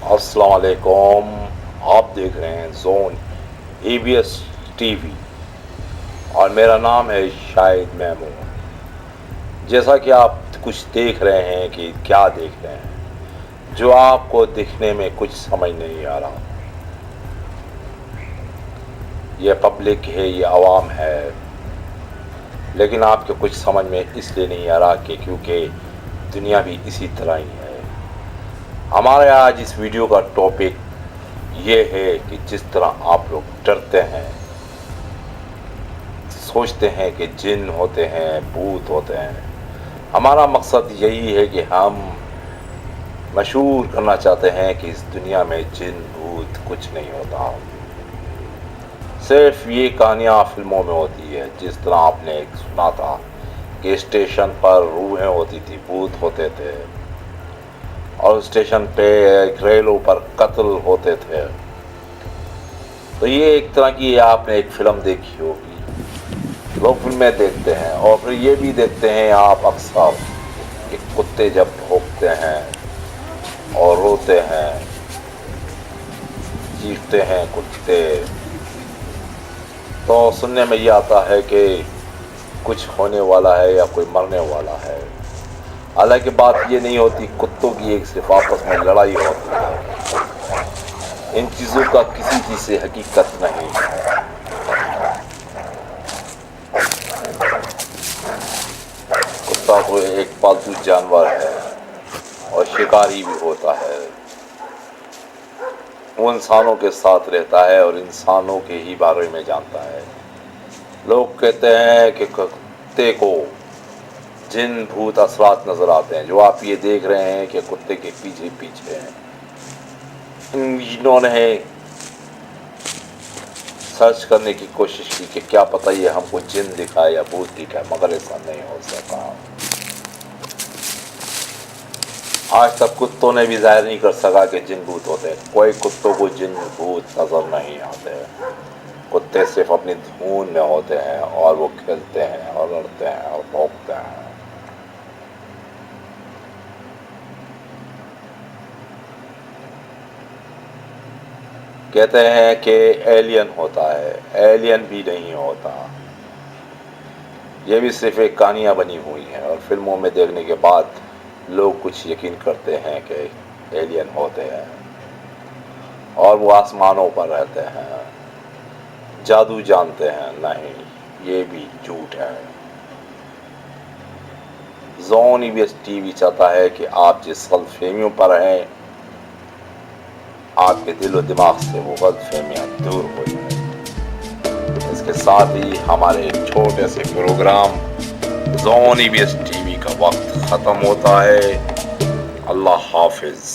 अस्सलाम वालेकुम। आप देख रहे हैं जोन EBS TV और मेरा नाम है शाहिद महमूद। जैसा कि आप कुछ देख रहे हैं कि क्या देख रहे हैं, जो आपको दिखने में कुछ समझ नहीं आ रहा। ये पब्लिक है, ये आवाम है, लेकिन आपके कुछ समझ में इसलिए नहीं आ रहा कि क्योंकि दुनिया भी इसी तरह ही है। हमारे आज इस वीडियो का टॉपिक ये है कि जिस तरह आप लोग डरते हैं, सोचते हैं कि जिन होते हैं, भूत होते हैं, हमारा मकसद यही है कि हम मशहूर करना चाहते हैं कि इस दुनिया में जिन भूत कुछ नहीं होता। सिर्फ ये कहानियाँ फिल्मों में होती है। जिस तरह आपने एक सुना था कि स्टेशन पर रूहें होती थी, भूत होते थे, और स्टेशन पे रेलों पर कत्ल होते थे। तो ये एक तरह की आपने एक फिल्म देखी होगी। लोग फिल्में देखते हैं और फिर ये भी देखते हैं आप अक्सर कि कुत्ते जब भौंकते हैं और रोते हैं, चीखते हैं कुत्ते, तो सुनने में ये आता है कि कुछ होने वाला है या कोई मरने वाला है। हालांकि बात ये नहीं होती, कुत्तों की एक सिर्फ आपस में लड़ाई होती है। इन चीज़ों का किसी चीज़ से हकीकत नहीं है। कुत्ता तो एक पालतू जानवर है और शिकारी भी होता है। वो इंसानों के साथ रहता है और इंसानों के ही बारे में जानता है। लोग कहते हैं कि कुत्ते को जिन भूत असरात नज़र आते हैं। जो आप ये देख रहे हैं कि कुत्ते के पीछे पीछे हैं, इन्होंने सर्च करने की कोशिश की कि क्या पता ये हमको जिन दिखाए या भूत दिखाए, मगर ऐसा नहीं हो सका। आज तक कुत्तों ने भी जाहिर नहीं कर सका कि जिन भूत होते हैं। कोई कुत्तों को जिन भूत नज़र नहीं आते। कुत्ते सिर्फ अपनी धुन में होते हैं और वो खेलते हैं और लड़ते हैं और भौंकते हैं। कहते हैं कि एलियन होता है, एलियन भी नहीं होता। ये भी सिर्फ एक कहानियाँ बनी हुई हैं और फिल्मों में देखने के बाद लोग कुछ यकीन करते हैं कि एलियन होते हैं और वो आसमानों पर रहते हैं, जादू जानते हैं। नहीं, ये भी झूठ है। जोन EBS TV चाहता है कि आप जिस गलतफहमियों पर हैं, आपके दिल और दिमाग से वो गलतफहमियाँ दूर हो जाए। इसके साथ ही हमारे एक छोटे से प्रोग्राम जोन EBS TV का वक्त ख़त्म होता है। अल्लाह हाफिज़।